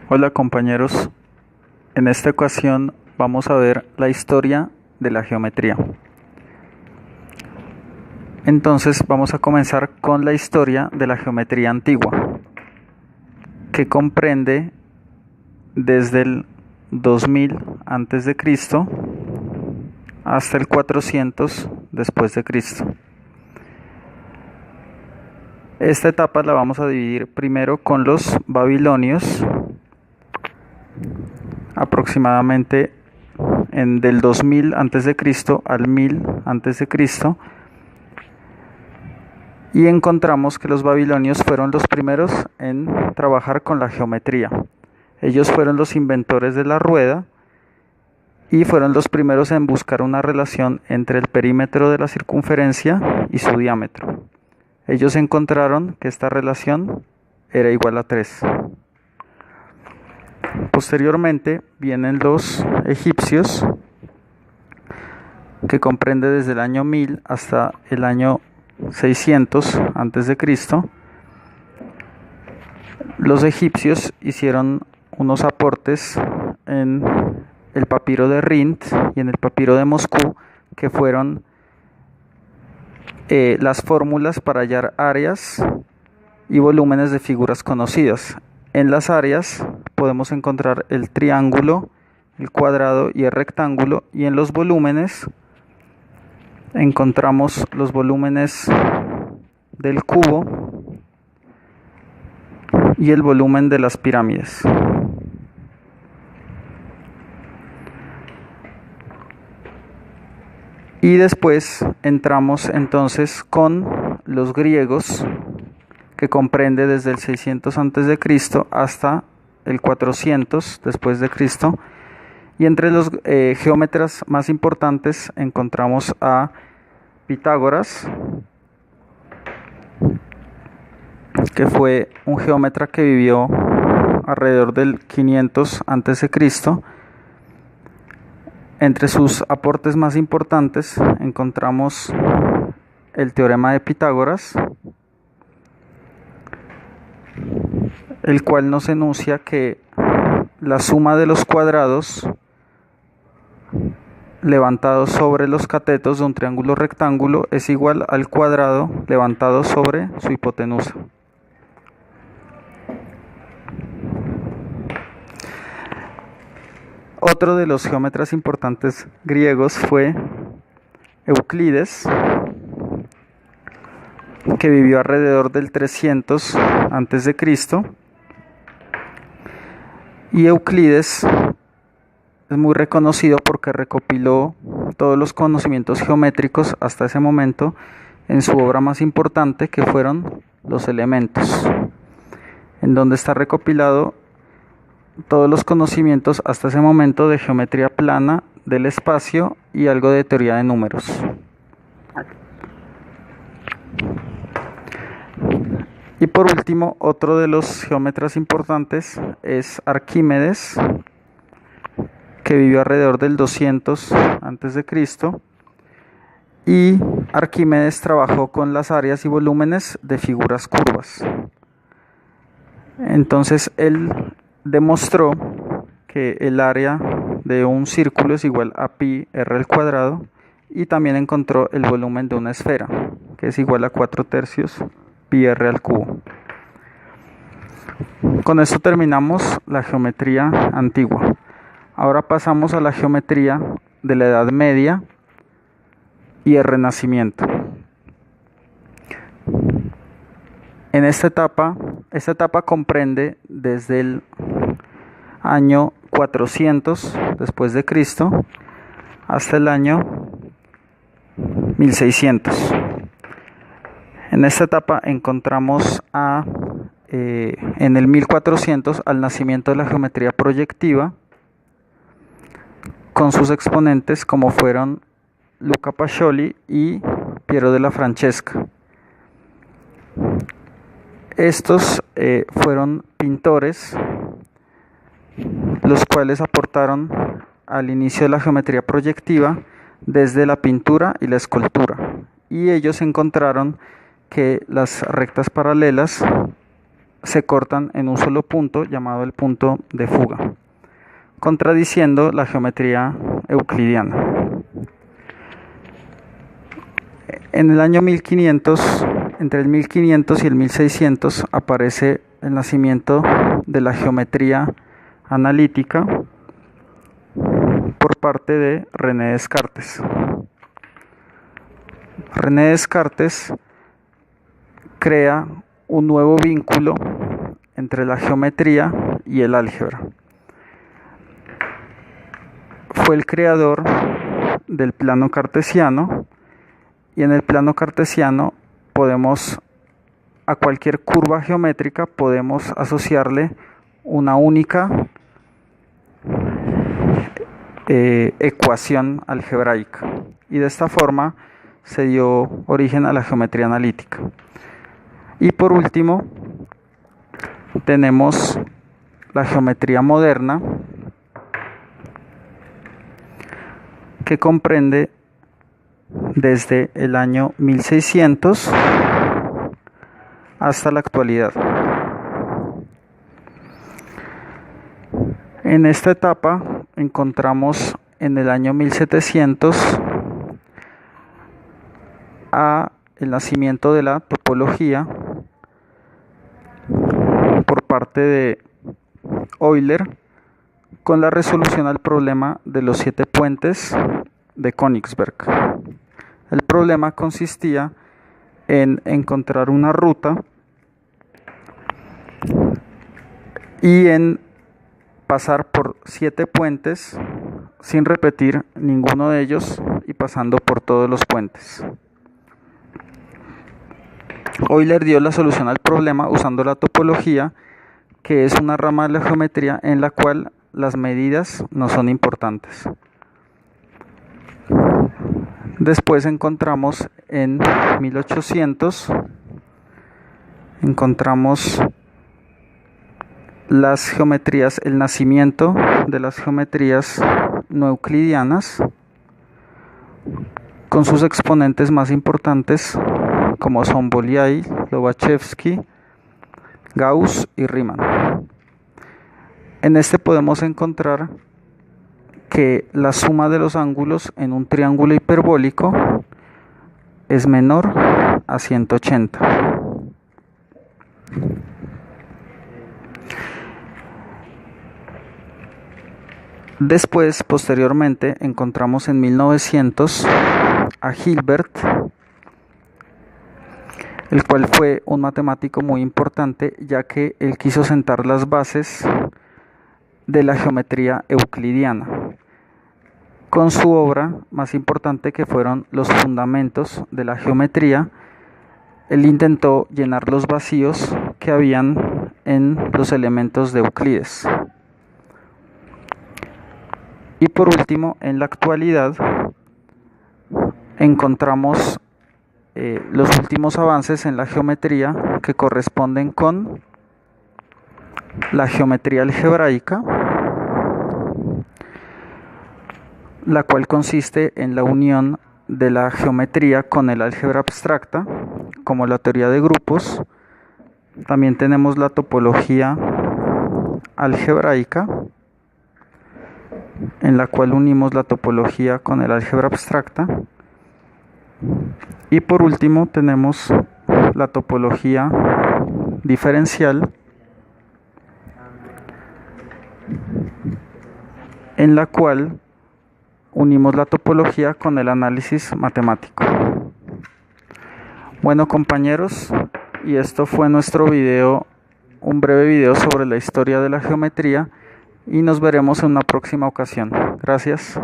Hola compañeros, en esta ocasión vamos a ver la historia de la geometría. Entonces vamos a comenzar con la historia de la geometría antigua, que comprende desde el 2000 a.C. hasta el 400 después de Cristo. Esta etapa la vamos a dividir primero con los babilonios, aproximadamente del 2000 a.C. al 1000 a.C. y encontramos que los babilonios fueron los primeros en trabajar con la geometría. Ellos fueron los inventores de la rueda y fueron los primeros en buscar una relación entre el perímetro de la circunferencia y su diámetro. Ellos encontraron que esta relación era igual a 3. Posteriormente vienen los egipcios, que comprende desde el año 1000 hasta el año 600 a.C. Los egipcios hicieron unos aportes en el papiro de Rhind y en el papiro de Moscú, que fueron las fórmulas para hallar áreas y volúmenes de figuras conocidas. En las áreas podemos encontrar el triángulo, el cuadrado y el rectángulo, y en los volúmenes encontramos los volúmenes del cubo y el volumen de las pirámides. Y después entramos entonces con los griegos, que comprende desde el 600 a.C. hasta el 400 después de Cristo. Y entre los geómetras más importantes encontramos a Pitágoras, que fue un geómetra que vivió alrededor del 500 a.C. Entre sus aportes más importantes encontramos el teorema de Pitágoras, el cual nos enuncia que la suma de los cuadrados levantados sobre los catetos de un triángulo rectángulo es igual al cuadrado levantado sobre su hipotenusa. Otro de los geómetras importantes griegos fue Euclides, que vivió alrededor del 300 a.C. Y Euclides es muy reconocido porque recopiló todos los conocimientos geométricos hasta ese momento en su obra más importante, que fueron Los Elementos, en donde está recopilado todos los conocimientos hasta ese momento de geometría plana, del espacio y algo de teoría de números. Y por último, otro de los geómetras importantes es Arquímedes, que vivió alrededor del 200 a.C. y Arquímedes trabajó con las áreas y volúmenes de figuras curvas. Entonces él demostró que el área de un círculo es igual a pi r al cuadrado, y también encontró el volumen de una esfera, que es igual a 4/3 pi r al cubo. Con esto terminamos la geometría antigua. Ahora pasamos a la geometría de la Edad Media y el Renacimiento. En esta etapa comprende desde el año 400 después de Cristo hasta el año 1600. En esta etapa encontramos en el 1400 al nacimiento de la geometría proyectiva, con sus exponentes como fueron Luca Pacioli y Piero della Francesca. Estos fueron pintores, los cuales aportaron al inicio de la geometría proyectiva desde la pintura y la escultura, y ellos encontraron que las rectas paralelas se cortan en un solo punto llamado el punto de fuga, contradiciendo la geometría euclidiana. En el año 1500, entre el 1500 y el 1600, aparece el nacimiento de la geometría analítica por parte de René Descartes. René Descartes crea un nuevo vínculo entre la geometría y el álgebra. Fue el creador del plano cartesiano, y en el plano cartesiano a cualquier curva geométrica podemos asociarle una única ecuación algebraica, y de esta forma se dio origen a la geometría analítica. Y por último tenemos la geometría moderna, que comprende desde el año 1600 hasta la actualidad. En esta etapa encontramos en el año 1700 el nacimiento de la topología por parte de Euler, con la resolución al problema de los 7 puentes de Königsberg. El problema consistía en encontrar una ruta y en pasar por 7 puentes sin repetir ninguno de ellos y pasando por todos los puentes. Euler dio la solución al problema usando la topología, que es una rama de la geometría en la cual las medidas no son importantes. Después encontramos en 1800 las geometrías, el nacimiento de las geometrías no euclidianas, con sus exponentes más importantes como son Bolyai, Lobachevsky, Gauss y Riemann. En este podemos encontrar que la suma de los ángulos en un triángulo hiperbólico es menor a 180. Después, posteriormente, encontramos en 1900 a Hilbert, el cual fue un matemático muy importante, ya que él quiso sentar las bases de la geometría euclidiana, con su obra más importante, que fueron Los fundamentos de la geometría. Él intentó llenar los vacíos que habían en los elementos de Euclides. Y por último, en la actualidad encontramos los últimos avances en la geometría, que corresponden con la geometría algebraica, la cual consiste en la unión de la geometría con el álgebra abstracta, como la teoría de grupos. También tenemos la topología algebraica, en la cual unimos la topología con el álgebra abstracta. Y por último tenemos la topología diferencial, en la cual unimos la topología con el análisis matemático. Bueno, compañeros, y esto fue nuestro video, un breve video sobre la historia de la geometría, y nos veremos en una próxima ocasión. Gracias.